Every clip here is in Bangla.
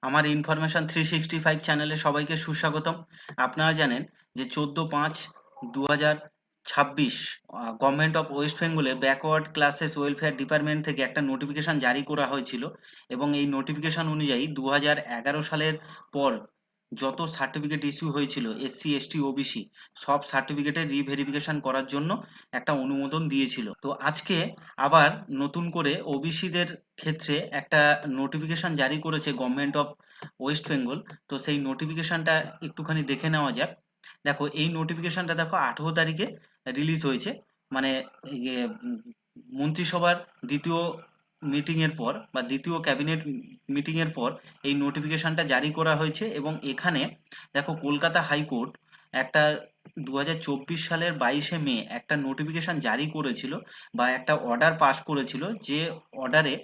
আমার ইনফরমেশন 365 চ্যানেলে সবাইকে সুস্বাগতম। আপনারা জানেন যে 14/5/2026 গভর্নমেন্ট অফ ওয়েস্ট বেঙ্গলে ব্যাকওয়ার্ড ক্লাসেস ওয়েলফেয়ার ডিপার্টমেন্ট থেকে একটা নোটিফিকেশন জারি করা হয়েছিল এবং এই নোটিফিকেশন অনুযায়ী 2011 সালের পর যত সার্টিফিকেট ইস্যু হয়েছিল এসসি এসটি ওবিসি সব সার্টিফিকেটের রিভেরিফিকেশন করার জন্য একটা অনুমোদন দিয়েছিল। তো আজকে আবার নতুন করে ওবিসিদের ক্ষেত্রে একটা নোটিফিকেশন জারি করেছে গভর্নমেন্ট অফ ওয়েস্ট বেঙ্গল। তো সেই নোটিফিকেশনটা একটুখানি দেখে নেওয়া যাক। দেখো এই নোটিফিকেশনটা দেখো 18 তারিখে রিলিজ হয়েছে, মানে ইয়ে, মন্ত্রিসভার দ্বিতীয় মিটিং এর পর বা দ্বিতীয় ক্যাবিনেট মিটিং এর পর এই নোটিফিকেশনটা জারি করা হয়েছে। এবং এখানে দেখো কলকাতা হাইকোর্ট একটা 2024 সালের 22শে মে একটা নোটিফিকেশন জারি করেছিল বা একটা অর্ডার পাস করেছিল, যে অর্ডারে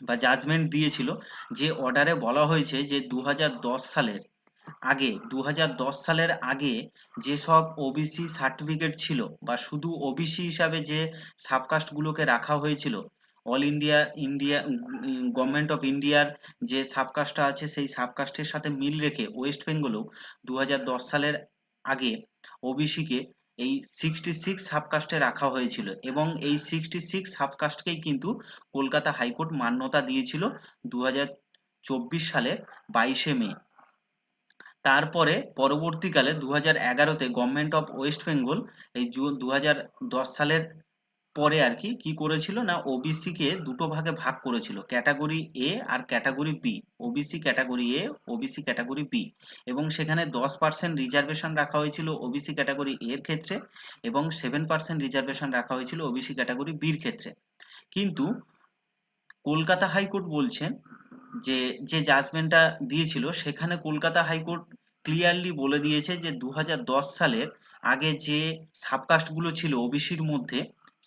বা জাজমেন্ট দিয়েছিল, যে অর্ডারে বলা হয়েছে যে 2010 সালের আগে যেসব ওবিসি সার্টিফিকেট ছিল বা শুধু ওবিসি হিসাবে যে সাবকাস্টগুলোকে রাখা হয়েছিল, all India India government of ইন্ডিয়ার যে সাবকাস্টটা আছে সেই সাবকাস্টের সাথে মিল রেখে ওয়েস্ট বেঙ্গলেও 2010 সালের আগে ওবিসিকে এই 66 সাবকাস্টে রাখা হয়েছিল এবং এই 66 সাবকাস্টকেই কিন্তু কলকাতা হাইকোর্ট মান্যতা দিয়েছিল 2024 সালের 22শে মে। তারপরে পরবর্তীকালে 2011-তে গভর্নমেন্ট অফ ওয়েস্ট বেঙ্গল এই 2010 সালের পরে আর কি কি করেছিল না, ওবিসি কে দুটো ভাগে ভাগ করেছিল, ক্যাটাগরি এ আর category B. OBC category A, OBC category B, এবং সেখানে 10% রিজার্ভেশন রাখা হয়েছিল ওবিসি ক্যাটাগরি এর ক্ষেত্রে এবং 7% রিজার্ভেশন রাখা হয়েছিল ওবিসি ক্যাটাগরি বির ক্ষেত্রে। কিন্তু কলকাতা হাইকোর্ট বলছেন যে যে জাজমেন্টটা দিয়েছিল সেখানে কলকাতা হাইকোর্ট ক্লিয়ারলি বলে দিয়েছে যে 2010 সালের আগে যে সাবকাস্টগুলো ছিল ওবিসির মধ্যে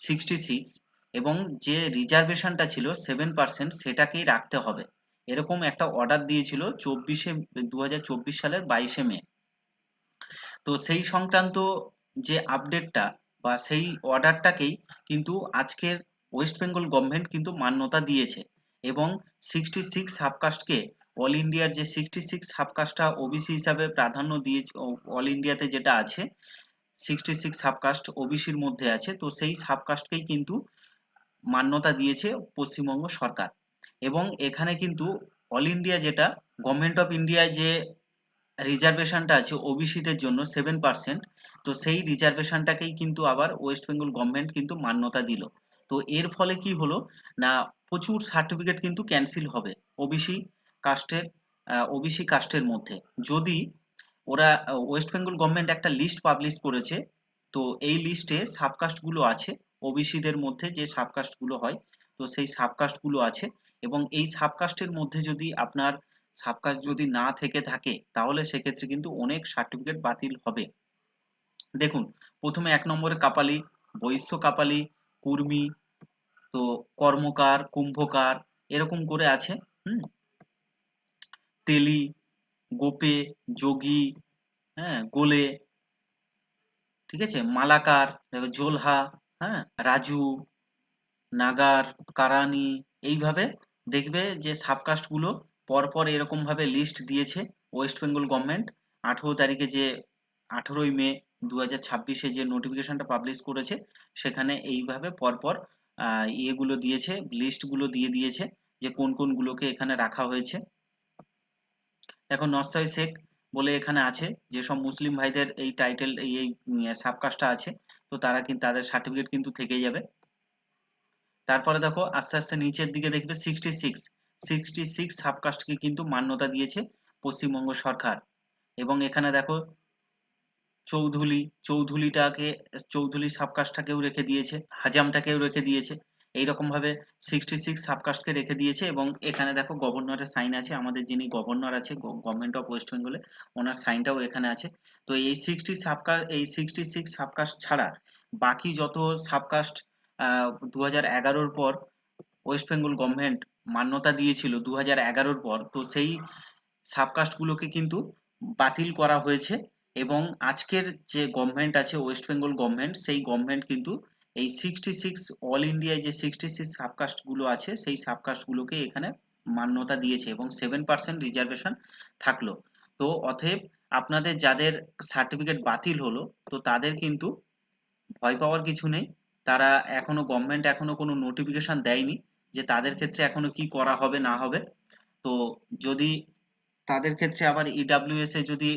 66 এবং যে রিজার্ভেশনটা ছিল 7% সেটাকেই রাখতে হবে, এরকম একটা অর্ডার দিয়েছিল 2024 সালের 22শে মে। তো সেই সংক্রান্ত যে আপডেটটা বা সেই অর্ডারটাকেই কিন্তু আজকের ওয়েস্ট বেঙ্গল গভর্নমেন্ট কিন্তু মান্যতা দিয়েছে এবং 66 সাবকাস্টকে, অল ইন্ডিয়ার যে 66 সাবকাস্টটা ওবিসি হিসাবে প্রাধান্য দিয়েছে, অল ইন্ডিয়াতে যেটা আছে 66 সাবকাস্ট ওবিসির মধ্যে আছে, তো সেই সাবকাস্টকেই কিন্তু মান্যতা দিয়েছে পশ্চিমবঙ্গ সরকার। এবং এখানে কিন্তু অল ইন্ডিয়া যেটা গভর্নমেন্ট অফ ইন্ডিয়ায় যে রিজার্ভেশনটা আছে ওবিসিদের জন্য 7%, তো সেই রিজার্ভেশনটাকেই কিন্তু আবার ওয়েস্ট বেঙ্গল গভর্নমেন্ট কিন্তু মান্যতা দিল। তো এর ফলে কি হলো না, প্রচুর সার্টিফিকেট কিন্তু ক্যান্সেল হবে ওবিসি কাস্টের, ওবিসি কাস্টের মধ্যে। যদি ওরা ওয়েস্ট বেঙ্গল গভর্নমেন্ট একটা লিস্ট পাবলিশ করেছে, তো এই লিস্টে সাবকাস্টগুলো আছে, ওবিসিদের মধ্যে যে সাবকাস্টগুলো হয় তো সেই সাবকাস্টগুলো আছে এবং এই সাবকাস্টের মধ্যে যদি আপনার সাবকাস্ট যদি না থেকে থাকে তাহলে সেক্ষেত্রে কিন্তু অনেক সার্টিফিকেট বাতিল হবে। দেখুন, প্রথমে 1 নম্বরে কাপালি, বৈশ্য কাপালি, কুর্মী, তো কর্মকার, কুম্ভকার, এরকম করে আছে। হুম, তেলি, গোপে, যোগী, হ্যাঁ, গোলে, ঠিক আছে, মালাকার, দেখো জোলহা, হ্যাঁ, রাজু, নাগার, কারানি, এইভাবে দেখবে যে সাবকাস্ট গুলো পরপর এরকম ভাবে লিস্ট দিয়েছে ওয়েস্ট বেঙ্গল গভর্নমেন্ট 18 তারিখে, যে 18ই মে 2026-এ যে নোটিফিকেশনটা পাবলিশ করেছে সেখানে এইভাবে পরপর ইয়েগুলো দিয়েছে, লিস্ট গুলো দিয়ে দিয়েছে যে কোন কোন গুলোকে এখানে রাখা হয়েছে। এখন নরসাই শেখ বলে এখানে আছে, যেসব মুসলিম ভাইদের এই টাইটেল এই এই সাবকাস্টটা আছে, তো তারা কিন্তু তাদের সার্টিফিকেট কিন্তু থেকেই যাবে। তারপরে দেখো আস্তে আস্তে নিচের দিকে দেখবে 66 সাবকাস্টকে কিন্তু মান্যতা দিয়েছে পশ্চিমবঙ্গ সরকার। এবং এখানে দেখো চৌধুরী, চৌধুরীটাকে, চৌধুরী সাবকাস্টটাকেও রেখে দিয়েছে, হাজামটাকেও রেখে দিয়েছে, এইরকম ভাবে 66 সাবকাস্টকে রেখে দিয়েছে। এবং এখানে দেখো গভর্নরের সাইন আছে, আমাদের যিনি গভর্নর আছে গভর্নমেন্ট অফ ওয়েস্ট বেঙ্গলে, ওনার সাইনটাও এখানে আছে। তো এই 66 সাবকাস্ট ছাড়া বাকি যত সাবকাস্ট 2011-র পর ওয়েস্ট বেঙ্গল গভর্নমেন্ট মান্যতা দিয়েছিল 2011-র পর, তো সেই সাবকাস্টগুলোকে কিন্তু বাতিল করা হয়েছে। এবং আজকের যে গভর্নমেন্ট আছে ওয়েস্ট বেঙ্গল গভর্নমেন্ট, সেই গভর্নমেন্ট কিন্তু এই 66 অল ইন্ডিয়ায় যে 66 সাবকাস্টগুলো আছে সেই সাবকাস্টগুলোকে এখানে মান্যতা দিয়েছে এবং 7% রিজার্ভেশন থাকলো। তো অতএব আপনাদের যাদের সার্টিফিকেট বাতিল হলো, তো তাদের কিন্তু ভয় পাওয়ার কিছু নেই। তারা গভর্নমেন্ট এখনো কোনো নোটিফিকেশন দেয়নি যে তাদের ক্ষেত্রে এখনো কি করা হবে না হবে। তো যদি তাদের ক্ষেত্রে আবার ইডাব্লিউএস এ যদি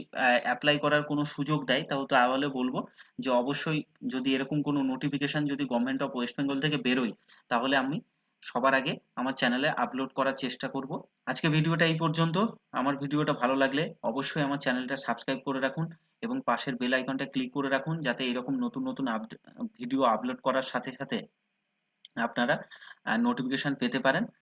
অ্যাপ্লাই করার কোনো সুযোগ দেয়, তাহলে বলবো যে অবশ্যই, যদি এরকম কোনো নোটিফিকেশন যদি গভর্নমেন্ট অফ ওয়েস্ট বেঙ্গল থেকে বেরোয়, তাহলে আমি সবার আগে আমার চ্যানেলে আপলোড করার চেষ্টা করব। আজকে ভিডিওটা এই পর্যন্ত। আমার ভিডিওটা ভালো লাগলে অবশ্যই আমার চ্যানেলটা সাবস্ক্রাইব করে রাখুন এবং পাশের বেল আইকনটা ক্লিক করে রাখুন, যাতে এরকম নতুন নতুন ভিডিও আপলোড করার সাথে সাথে আপনারা নোটিফিকেশন পেতে পারেন।